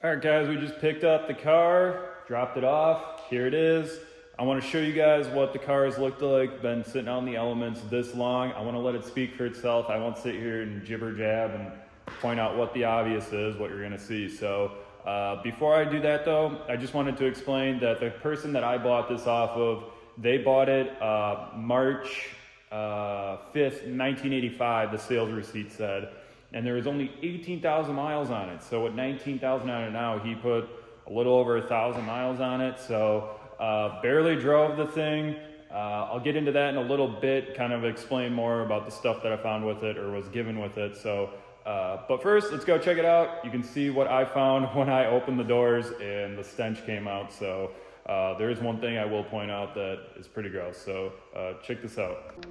All right, guys, we just picked up the car, dropped it off. Here it is. I want to show you guys what the car has looked like. Been sitting out in the elements this long. I want to let it speak for itself. I won't sit here and jibber jab and point out what the obvious is, what you're going to see. So before I do that, though, I just wanted to explain that the person that I bought this off of, they bought it March 5th, 1985, the sales receipt said. And there was only 18,000 miles on it. So with 19,000 on it now, he put a little over 1,000 miles on it. So barely drove the thing. I'll get into that in a little bit, kind of explain more about the stuff that I found with it or was given with it. So, but first, let's go check it out. You can see what I found when I opened the doors and the stench came out. So there is one thing I will point out that is pretty gross. So check this out.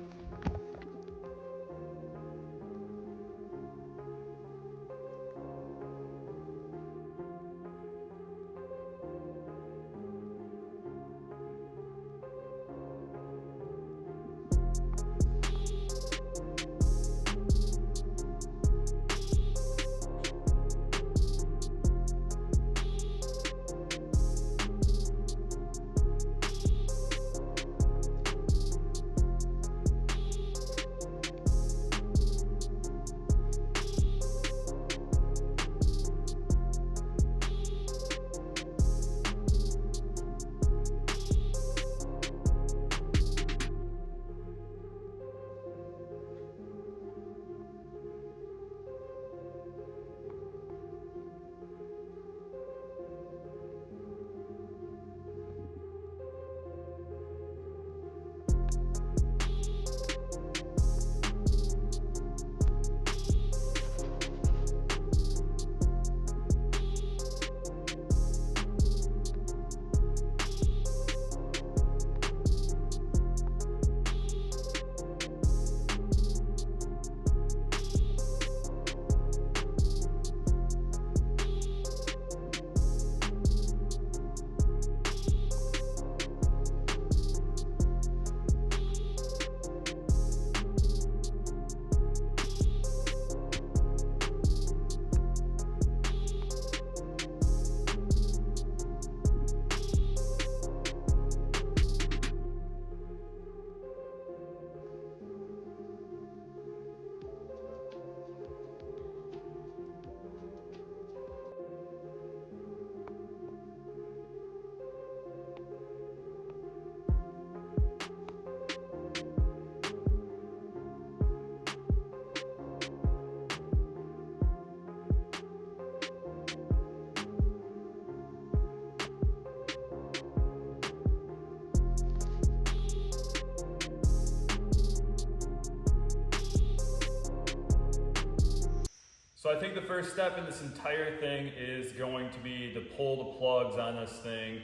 So I think the first step in this entire thing is going to be to pull the plugs on this thing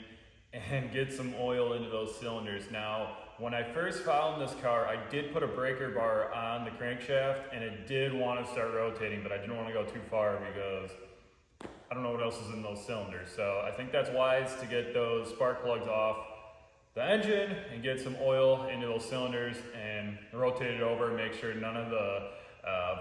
and get some oil into those cylinders. Now, when I first found this car, I did put a breaker bar on the crankshaft and it did want to start rotating, but I didn't want to go too far because I don't know what else is in those cylinders. So I think that's wise to get those spark plugs off the engine and get some oil into those cylinders and rotate it over, make sure none of the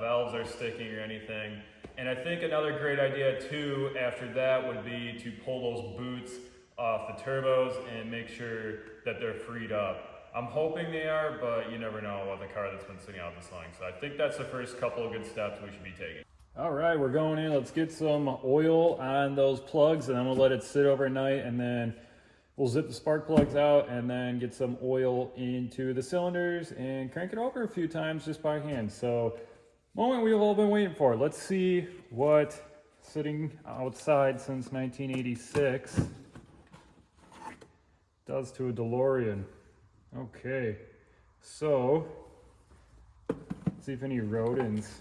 valves are sticking or anything. And I think another great idea too after that would be to pull those boots off the turbos and make sure that they're freed up. I'm hoping they are, but you never know with a car that's been sitting out this long. So I think that's the first couple of good steps we should be taking. All right, we're going in. Let's get some oil on those plugs and then we'll let it sit overnight and then we'll zip the spark plugs out and then get some oil into the cylinders and crank it over a few times just by hand. So moment we've all been waiting for. Let's see what sitting outside since 1986 does to a DeLorean. Okay, so let's see if any rodents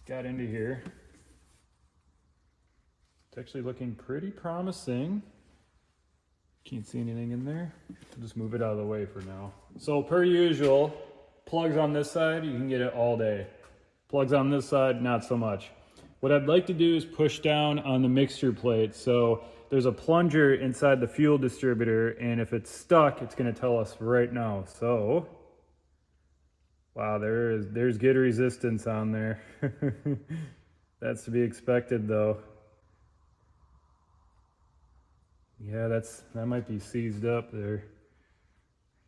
got into here. It's actually looking pretty promising. Can't see anything in there. I'll just move it out of the way for now. So per usual, plugs on this side, you can get it all day. Plugs on this side, not so much. What I'd like to do is push down on the mixture plate. So there's a plunger inside the fuel distributor, and if it's stuck, it's gonna tell us right now. So, wow, there's good resistance on there. That's to be expected though. Yeah, that might be seized up there.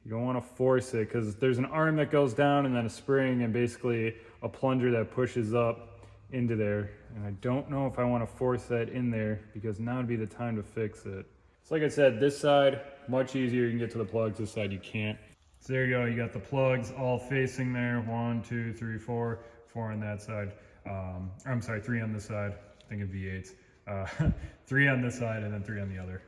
You don't want to force it because there's an arm that goes down and then a spring and basically a plunger that pushes up into there. And I don't know if I want to force that in there because now would be the time to fix it. So like I said, this side, much easier. You can get to the plugs. This side, you can't. So there you go. You got the plugs all facing there. 1, 2, 3, 4. 4 on that side. I'm sorry, 3 on this side. Thinking V8s. 3 on this side and then 3 on the other.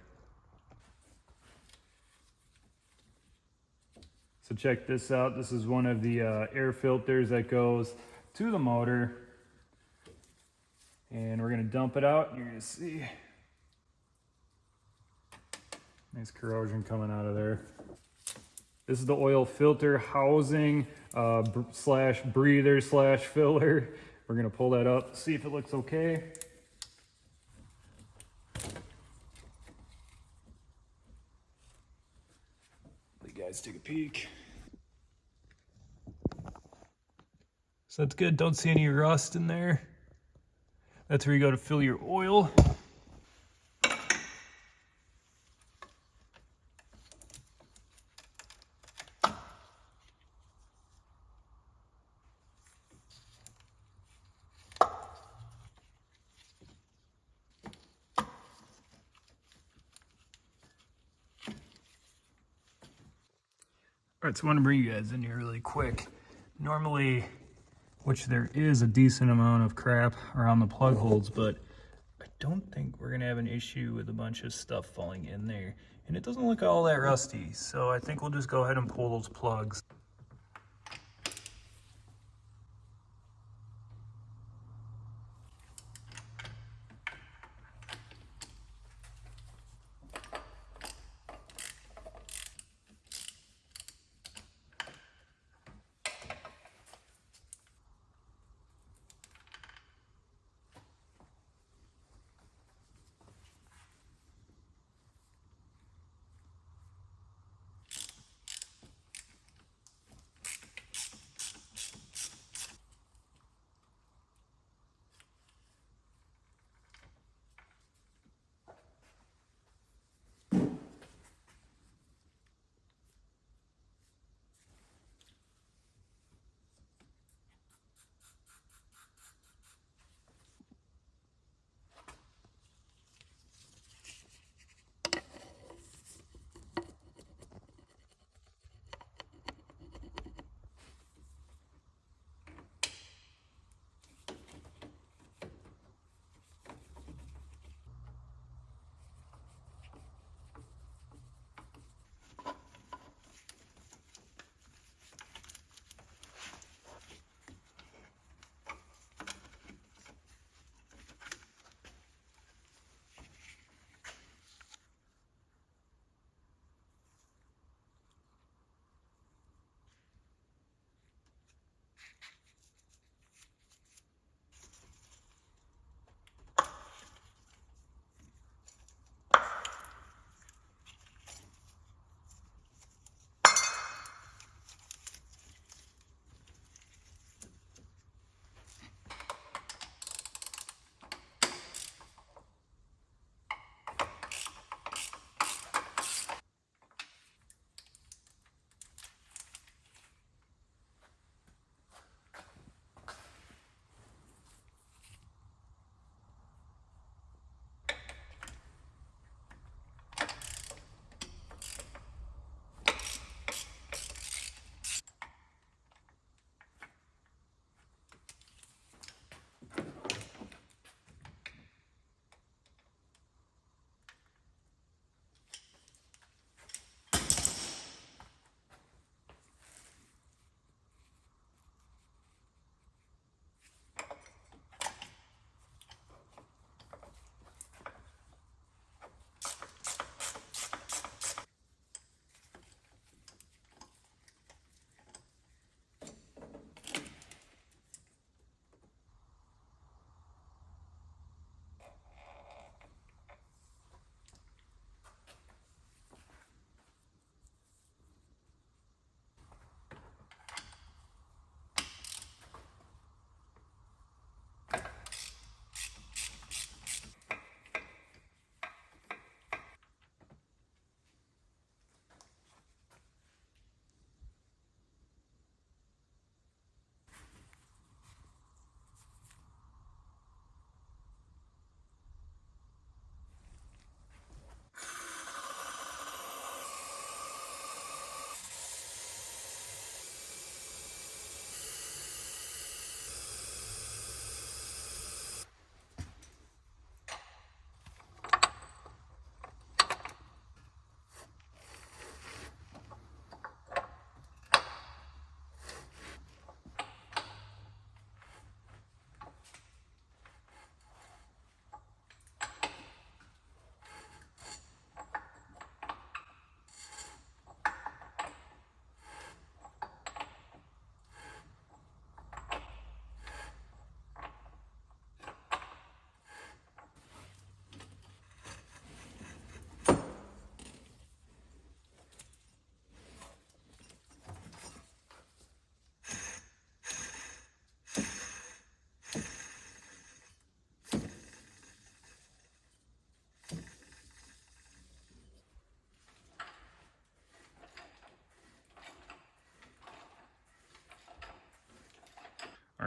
So check this out. This is one of the air filters that goes to the motor. And we're gonna dump it out. You're gonna see nice corrosion coming out of there. This is the oil filter housing slash breather slash filler. We're gonna pull that up, see if it looks okay. Let you guys take a peek. So that's good, don't see any rust in there. That's where you go to fill your oil. All right, so I want to bring you guys in here really quick. Normally, which there is a decent amount of crap around the plug holes, but I don't think we're gonna have an issue with a bunch of stuff falling in there. And it doesn't look all that rusty, so I think we'll just go ahead and pull those plugs.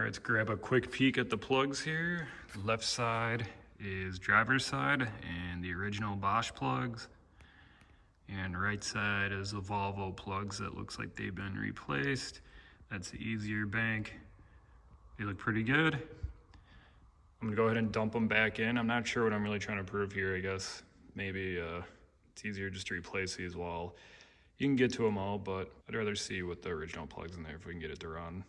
let's grab a quick peek at the plugs here. The left side is driver's side and the original Bosch plugs. And the right side is the Volvo plugs that looks like they've been replaced. That's the easier bank. They look pretty good. I'm gonna go ahead and dump them back in. I'm not sure what I'm really trying to prove here, I guess. Maybe it's easier just to replace these while you can get to them all, but I'd rather see what the original plugs in there if we can get it to run.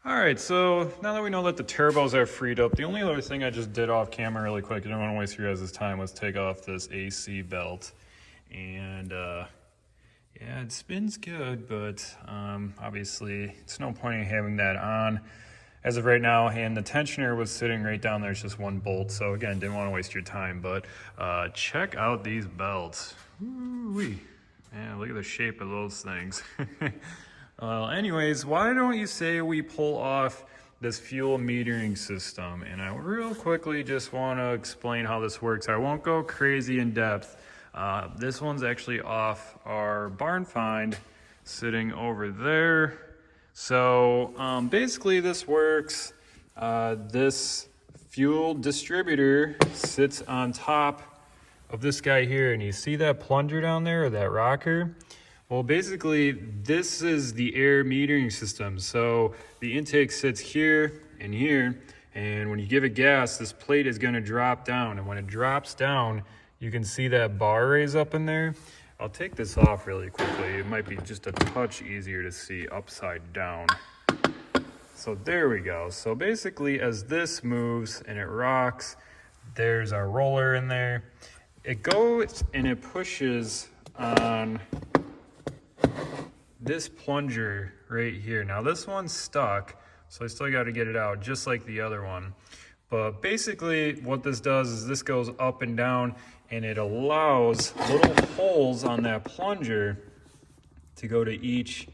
All right, so now that we know that the turbos are freed up, the only other thing I just did off camera really quick, I don't want to waste your guys' time, was take off this AC belt. And yeah, it spins good, but obviously it's no point in having that on as of right now. And the tensioner was sitting right down there, it's just one bolt. So again, didn't want to waste your time, but check out these belts. Ooh-wee. Man, look at the shape of those things. Anyways, why don't you say we pull off this fuel metering system? And I real quickly just want to explain how this works. I won't go crazy in depth. This one's actually off our barn find, sitting over there. So basically this works. This fuel distributor sits on top of this guy here, and you see that plunger down there, or that rocker? Well, basically, this is the air metering system. So the intake sits here and here, and when you give it gas, this plate is gonna drop down. And when it drops down, you can see that bar raise up in there. I'll take this off really quickly. It might be just a touch easier to see upside down. So there we go. So basically, as this moves and it rocks, there's our roller in there. It goes and it pushes on this plunger right here. Now this one's stuck, so I still got to get it out just like the other one. But basically what this does is this goes up and down, and it allows little holes on that plunger to go to each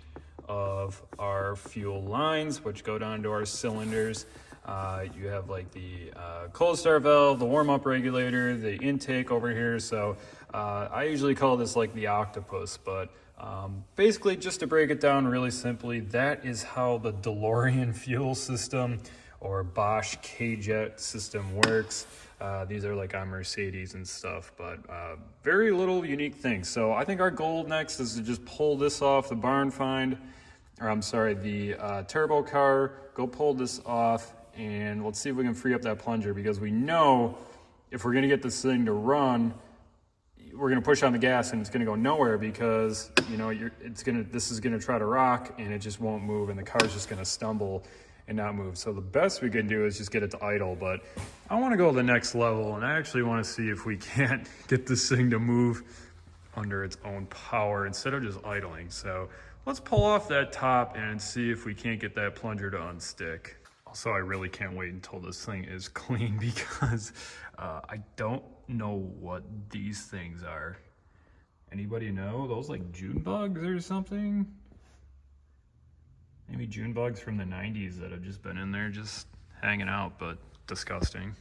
of our fuel lines, which go down to our cylinders. You have like the cold start valve, the warm-up regulator, the intake over here. So I usually call this like the octopus, but basically, just to break it down really simply, that is how the DeLorean fuel system or Bosch K-Jet system works. These are like on Mercedes and stuff, but very little unique things. So I think our goal next is to just pull this off the barn find, or I'm sorry, the turbo car, go pull this off, and let's see if we can free up that plunger, because we know if we're gonna get this thing to run, we're gonna push on the gas and it's gonna go nowhere, because you know this is gonna try to rock and it just won't move, and the car's just gonna stumble and not move. So the best we can do is just get it to idle. But I want to go to the next level, and I actually want to see if we can't get this thing to move under its own power instead of just idling. So let's pull off that top and see if we can't get that plunger to unstick. Also, I really can't wait until this thing is clean, because I don't know what these things are. Anybody know? Those like June bugs or something? Maybe June bugs from the 90s that have just been in there just hanging out, but disgusting.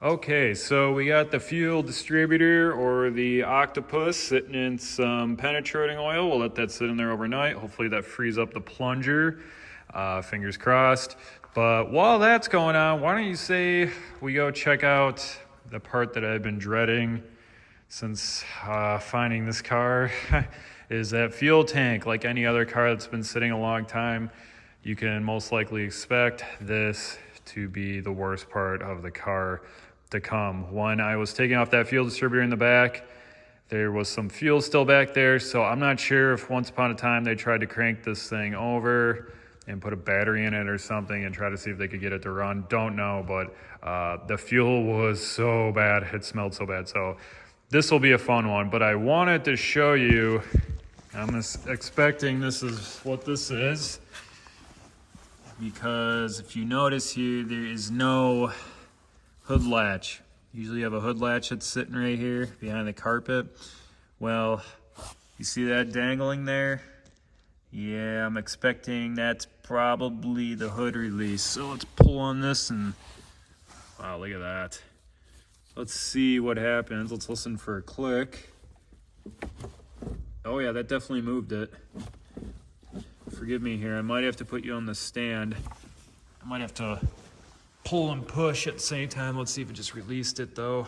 Okay, so we got the fuel distributor or the octopus sitting in some penetrating oil. We'll let that sit in there overnight. Hopefully that frees up the plunger. Fingers crossed. But while that's going on, why don't you say we go check out the part that I've been dreading since finding this car is that fuel tank. Like any other car that's been sitting a long time, you can most likely expect this to be the worst part of the car to come. When I was taking off that fuel distributor in the back, there was some fuel still back there, so I'm not sure if once upon a time they tried to crank this thing over and put a battery in it or something and try to see if they could get it to run. Don't know, but the fuel was so bad. It smelled so bad. So this will be a fun one, but I wanted to show you, I'm expecting this is what this is, because if you notice here, there is no hood latch. Usually you have a hood latch that's sitting right here behind the carpet. Well, you see that dangling there? Yeah, I'm expecting that's probably the hood release. So let's pull on this and, wow, look at that. Let's see what happens. Let's listen for a click. Oh yeah, that definitely moved it. Forgive me here, I might have to put you on the stand. I might have to pull and push at the same time. Let's see if it just released it though.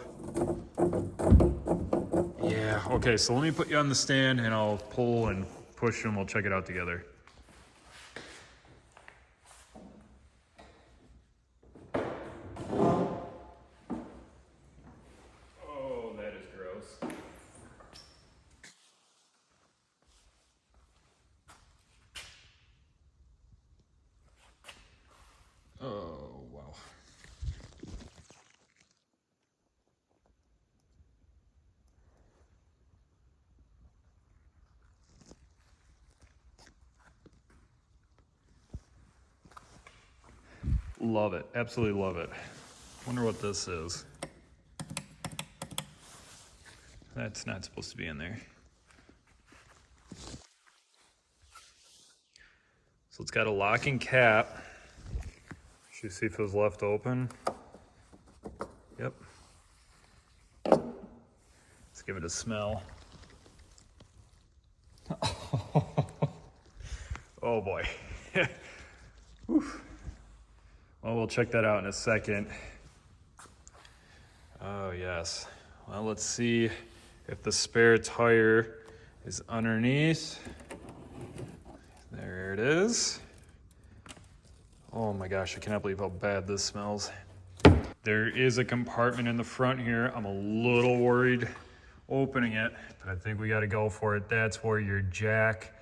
Yeah, okay, so let me put you on the stand and I'll pull and push and we'll check it out together. Oh, that is gross. Oh, wow. Love it, absolutely love it. Wonder what this is. That's not supposed to be in there. So it's got a locking cap. Should see if it was left open. Yep. Let's give it a smell. Oh boy. Well, we'll check that out in a second. Oh yes. Well, let's see if the spare tire is underneath. There it is. Oh my gosh, I cannot believe how bad this smells. There is a compartment in the front here. I'm a little worried opening it, but I think we gotta go for it. That's where your jack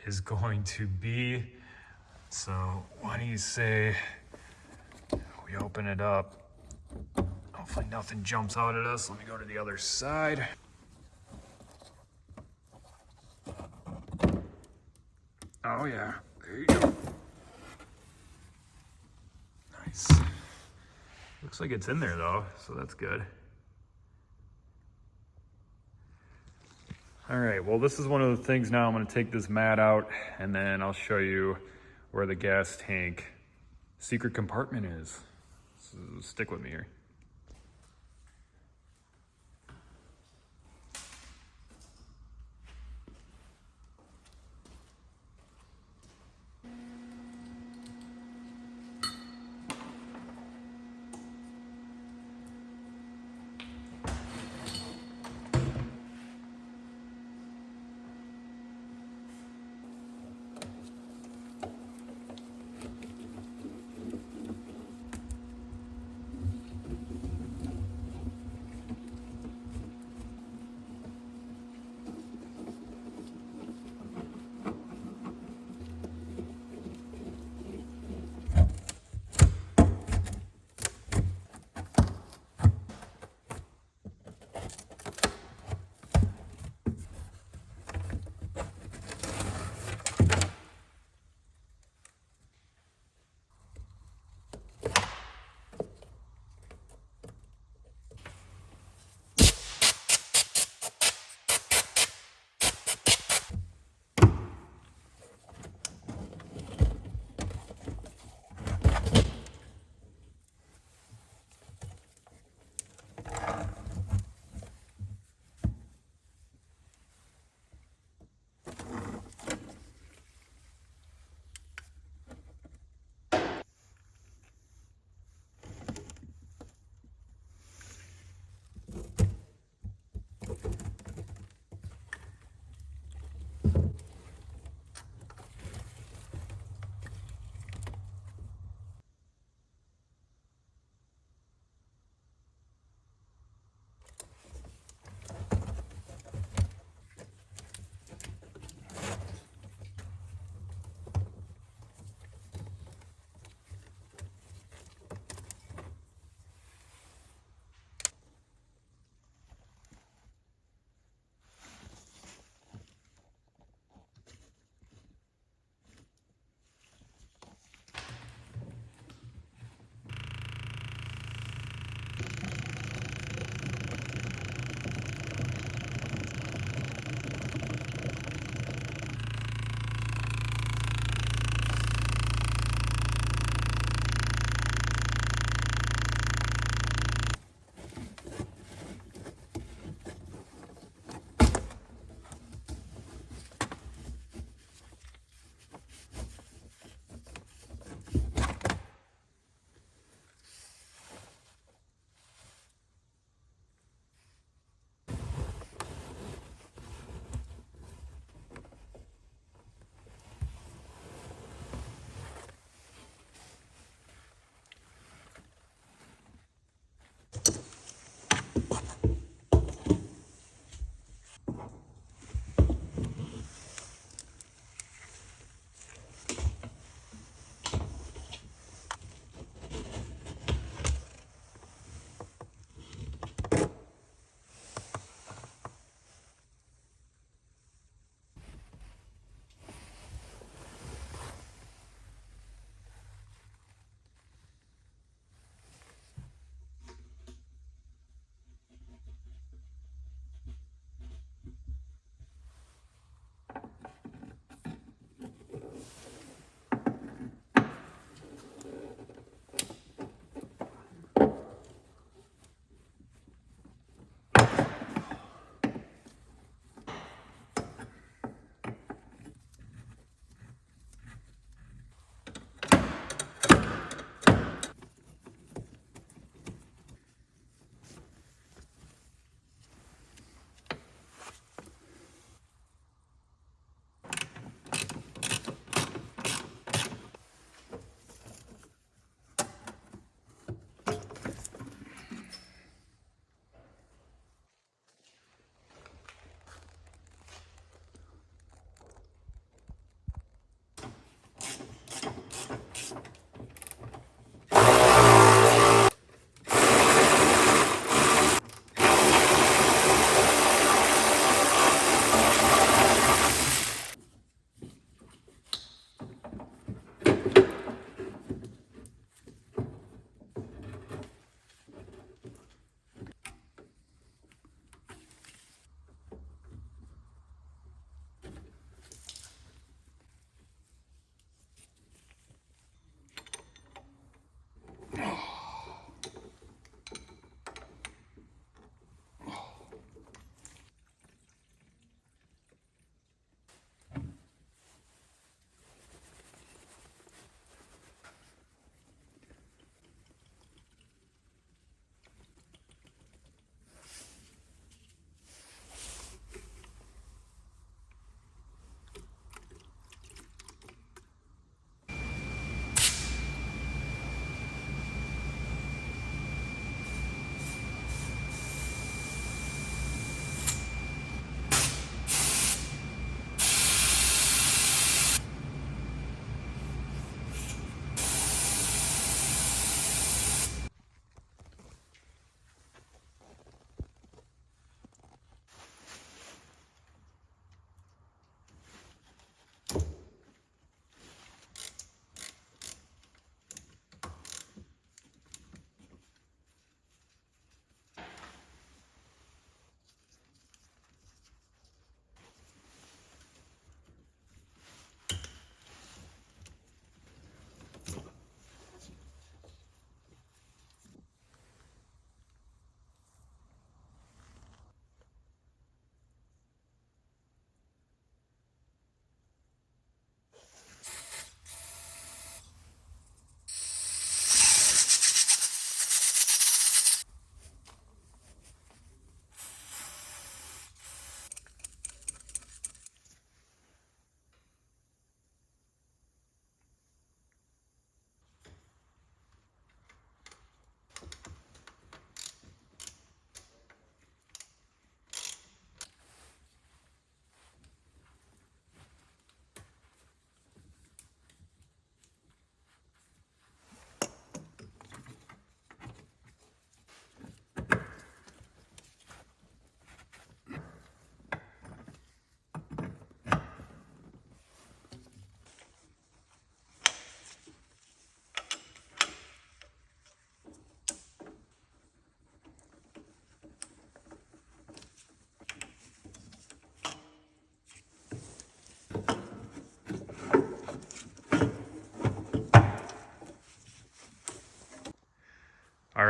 is going to be. So why do you say we open it up? Hopefully nothing jumps out at us. Let me go to the other side. Oh yeah, there you go. Nice. Looks like it's in there though, so that's good. All right, well this is one of the things now. I'm gonna take this mat out and then I'll show you where the gas tank secret compartment is. So stick with me here.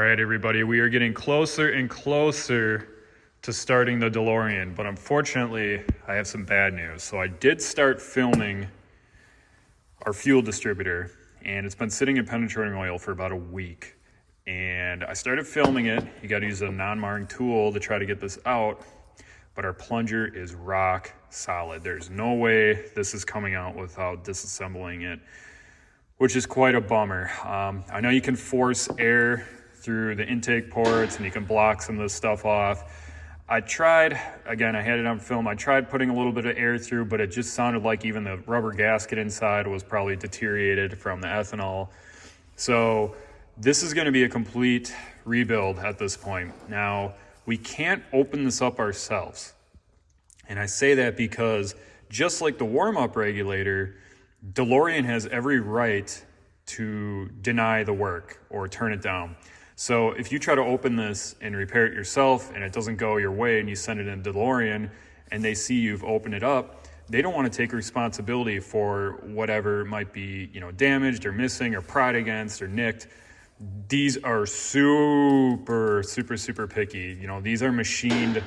right, everybody, we are getting closer and closer to starting the DeLorean, but unfortunately, I have some bad news. So I did start filming our fuel distributor, and it's been sitting in penetrating oil for about a week. And I started filming it. You got to use a non-marring tool to try to get this out, but our plunger is rock solid. There's no way this is coming out without disassembling it, which is quite a bummer. I know you can force air through the intake ports and you can block some of this stuff off. I tried, again, I had it on film, I tried putting a little bit of air through, but it just sounded like even the rubber gasket inside was probably deteriorated from the ethanol. So this is gonna be a complete rebuild at this point. Now, we can't open this up ourselves. And I say that because just like the warm-up regulator, DeLorean has every right to deny the work or turn it down. So if you try to open this and repair it yourself and it doesn't go your way and you send it in DeLorean and they see you've opened it up, they don't want to take responsibility for whatever might be, damaged or missing or pried against or nicked. These are super picky. These are machined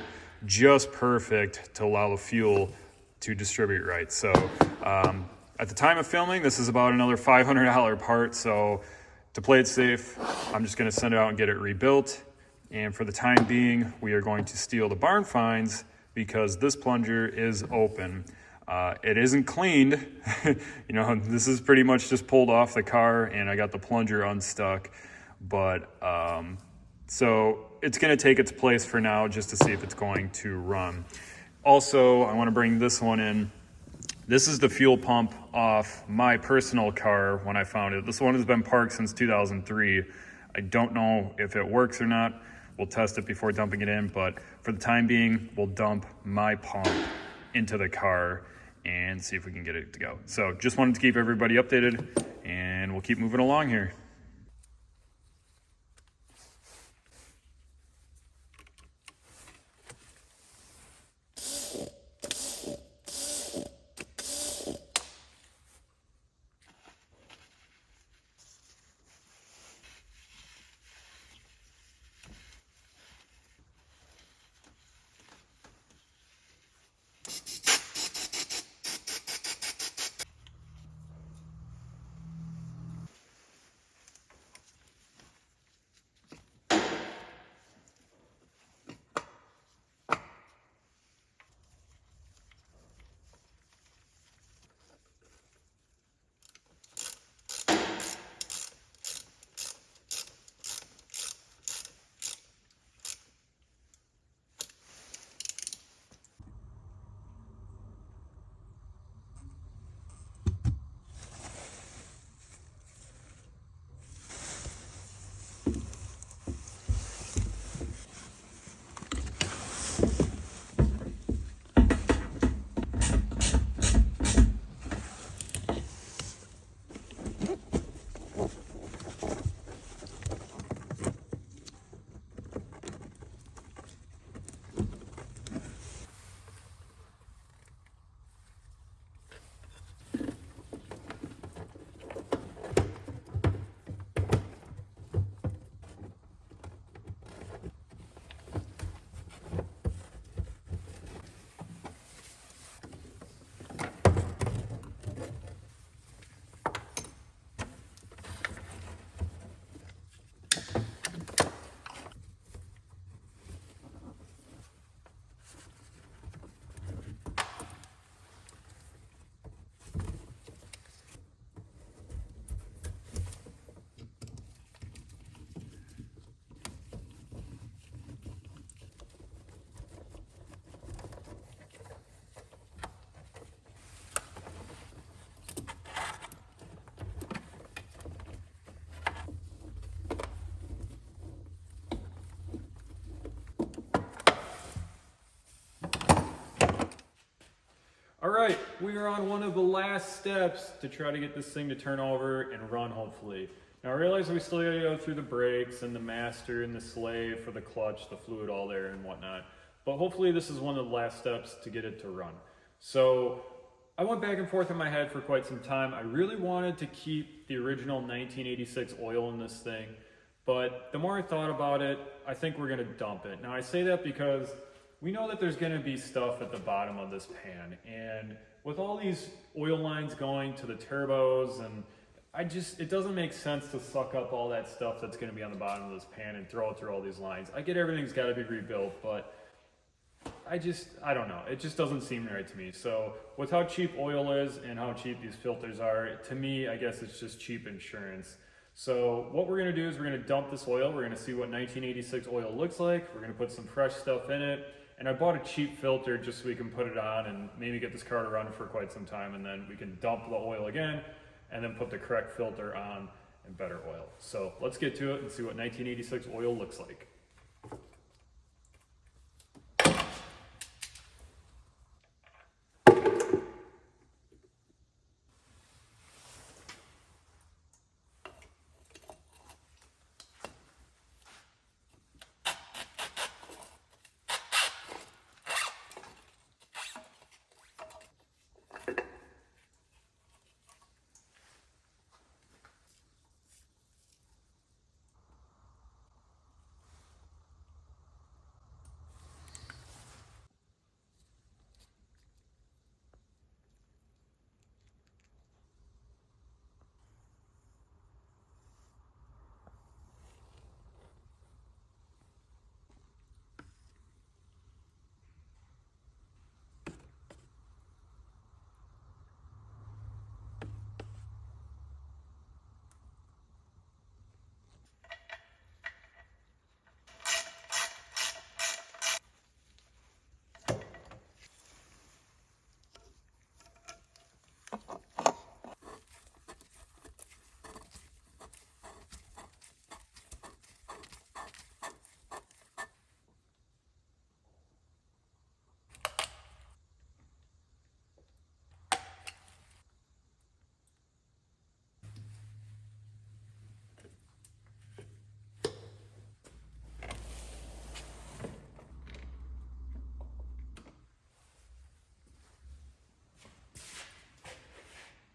just perfect to allow the fuel to distribute right. So at the time of filming, this is about another $500 part. So to play it safe, I'm just going to send it out and get it rebuilt. And for the time being, we are going to steal the barn finds because this plunger is open. It isn't cleaned. This is pretty much just pulled off the car and I got the plunger unstuck. But so it's going to take its place for now just to see if it's going to run. Also, I want to bring this one in. This is the fuel pump off my personal car when I found it. This one has been parked since 2003. I don't know if it works or not. We'll test it before dumping it in, but for the time being, we'll dump my pump into the car and see if we can get it to go. So just wanted to keep everybody updated and we'll keep moving along here. All right, we are on one of the last steps to try to get this thing to turn over and run, hopefully. Now I realize we still gotta go through the brakes and the master and the slave for the clutch, the fluid all there and whatnot. But hopefully this is one of the last steps to get it to run. So I went back and forth in my head for quite some time. I really wanted to keep the original 1986 oil in this thing, But the more I thought about it, I think we're gonna dump it. Now I say that because we know that there's gonna be stuff at the bottom of this pan. And with all these oil lines going to the turbos, and it doesn't make sense to suck up all that stuff that's gonna be on the bottom of this pan and throw it through all these lines. I get everything's gotta be rebuilt, but I don't know. It just doesn't seem right to me. So with how cheap oil is and how cheap these filters are, to me, I guess it's just cheap insurance. So what we're gonna do is we're gonna dump this oil. We're gonna see what 1986 oil looks like. We're gonna put some fresh stuff in it. And I bought a cheap filter just so we can put it on and maybe get this car to run for quite some time, and then we can dump the oil again and then put the correct filter on and better oil. So let's get to it and see what 1986 oil looks like.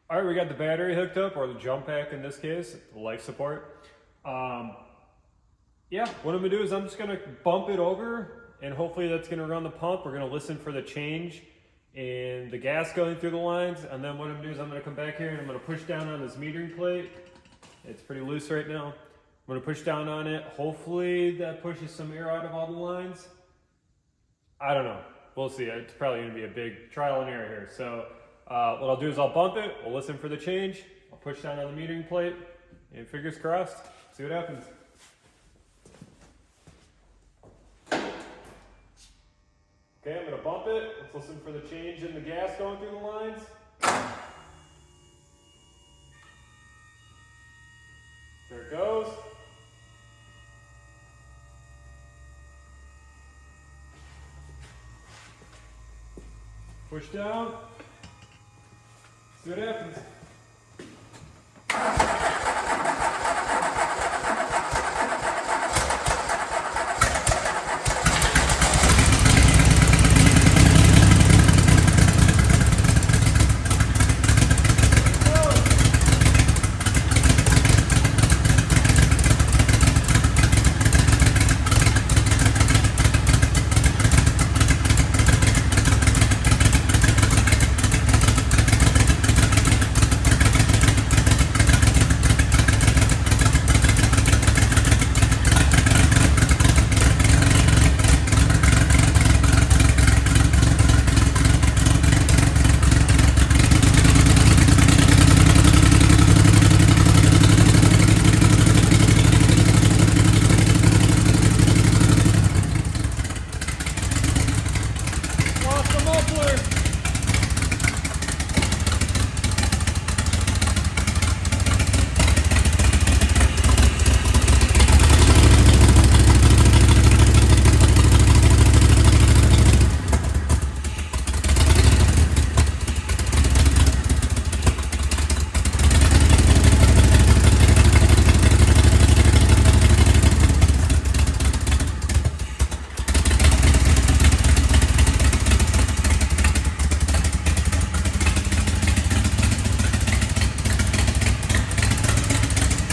All right, we got the battery hooked up, or the jump pack in this case, the life support. Yeah, what I'm gonna do is I'm just gonna bump it over, and hopefully that's gonna run the pump. We're gonna listen for the change in the gas going through the lines, and then what I'm gonna do is I'm gonna come back here and I'm gonna push down on this metering plate. It's pretty loose right now. I'm gonna push down on it. Hopefully that pushes some air out of all the lines. I don't know. We'll see. It's probably gonna be a big trial and error here. So what I'll do is I'll bump it, we'll listen for the change, I'll push down on the metering plate, and fingers crossed, see what happens. Okay, I'm gonna bump it, let's listen for the change in the gas going through the lines. There it goes. Push down. See what happens.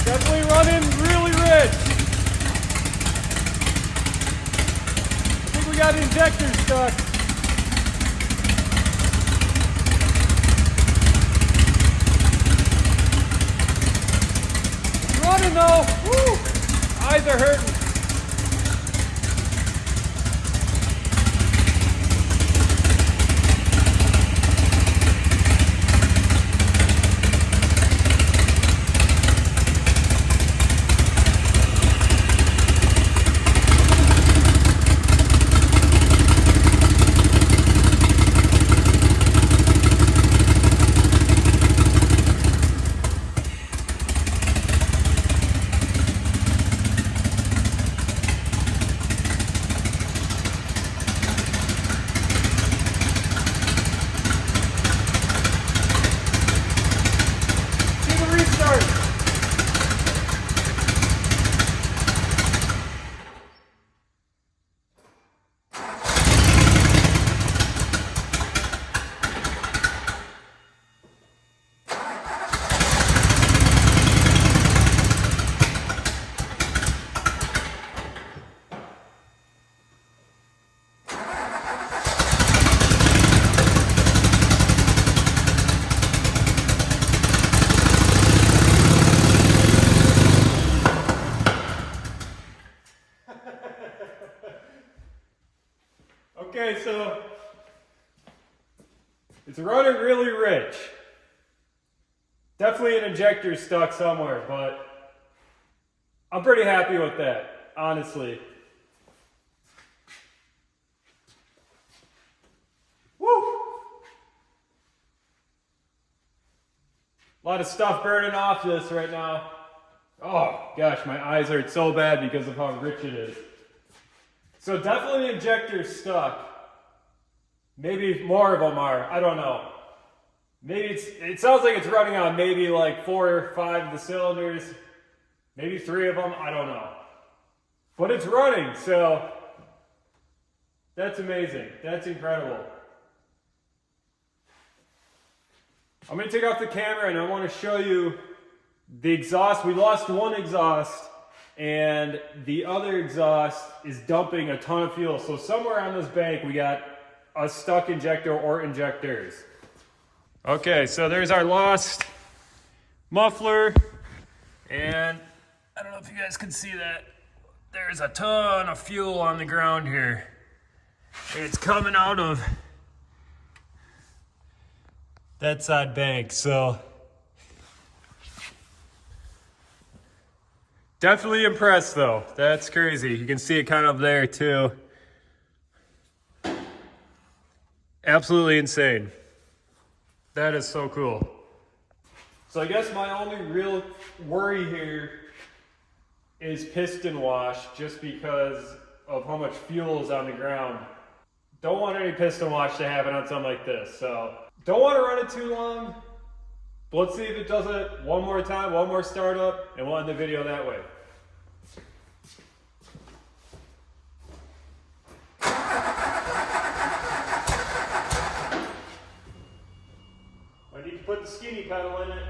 Definitely running really rich. got injector stuck. It's running though. Woo! Eyes are hurting. Okay, so it's running really rich. Definitely an injector stuck somewhere, but I'm pretty happy with that, honestly. Woo! A lot of stuff burning off this right now. Oh gosh, my eyes hurt so bad because of how rich it is. So definitely injectors stuck. Maybe more of them are, I don't know. Maybe it sounds like it's running on maybe like 4 or 5 of the cylinders. Maybe 3 of them, I don't know. But it's running, so that's amazing. That's incredible. I'm gonna take off the camera and I wanna show you the exhaust. We lost one exhaust and the other exhaust is dumping a ton of fuel. So somewhere on this bank we got a stuck injector or injectors. Okay, so there's our lost muffler, and I don't know if you guys can see that. There's a ton of fuel on the ground here. It's coming out of that side bank, so definitely impressed though. That's crazy. You can see it kind of there too. Absolutely insane. That is so cool. So I guess my only real worry here is piston wash, just because of how much fuel is on the ground. Don't want any piston wash to happen on something like this. So don't want to run it too long. But let's see if it does it one more time, one more startup, and we'll end the video that way. I need to put the skinny pedal in it.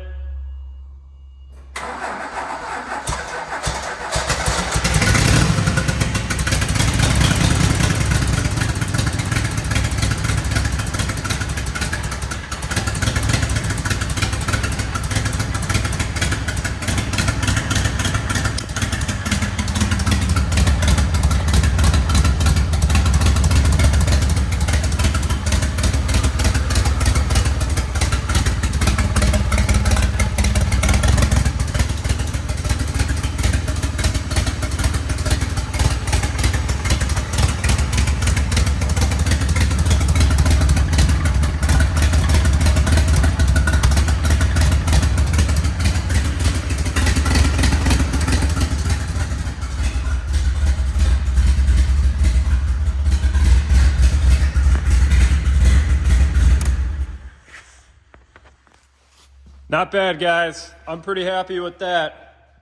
Not bad, guys. I'm pretty happy with that.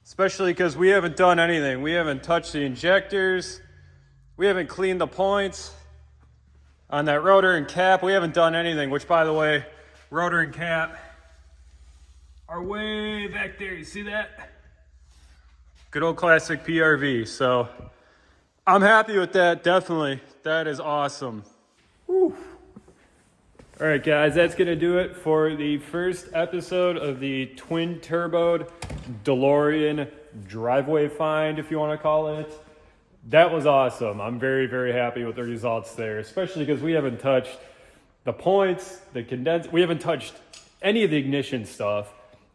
Especially because we haven't done anything. We haven't touched the injectors. We haven't cleaned the points on that rotor and cap. We haven't done anything, which, by the way, rotor and cap are way back there. You see that? Good old classic PRV. So I'm happy with that, definitely. That is awesome. Whew. All right, guys, that's going to do it for the first episode of the twin-turboed DeLorean driveway find, if you want to call it. That was awesome. I'm very, very happy with the results there, especially because we haven't touched the points, the condenser. We haven't touched any of the ignition stuff,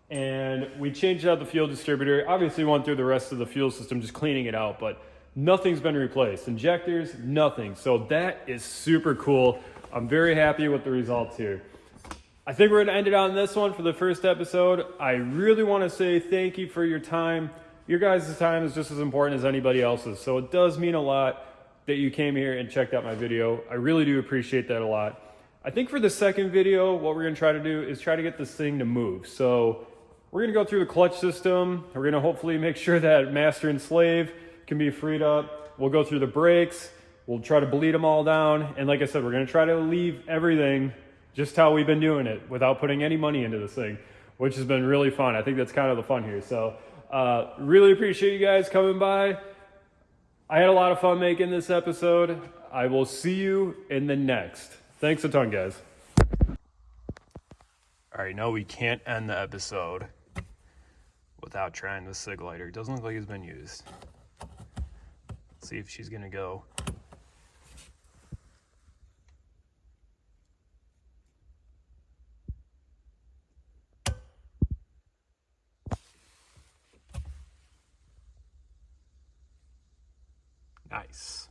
and we changed out the fuel distributor. Obviously, we went through the rest of the fuel system, just cleaning it out, but nothing's been replaced. Injectors, nothing. So that is super cool. I'm very happy with the results here. I think we're going to end it on this one for the first episode. I really want to say thank you for your time. Your guys' time is just as important as anybody else's, so it does mean a lot that you came here and checked out my video. I really do appreciate that a lot. I think for the second video, what we're going to try to do is try to get this thing to move. So we're going to go through the clutch system. We're going to hopefully make sure that master and slave can be freed up. We'll go through the brakes. We'll try to bleed them all down. And like I said, we're going to try to leave everything just how we've been doing it without putting any money into this thing, which has been really fun. I think that's kind of the fun here. So really appreciate you guys coming by. I had a lot of fun making this episode. I will see you in the next. Thanks a ton, guys. All right, no, we can't end the episode without trying the cig lighter. It doesn't look like it's been used. Let's see if she's going to go. Nice.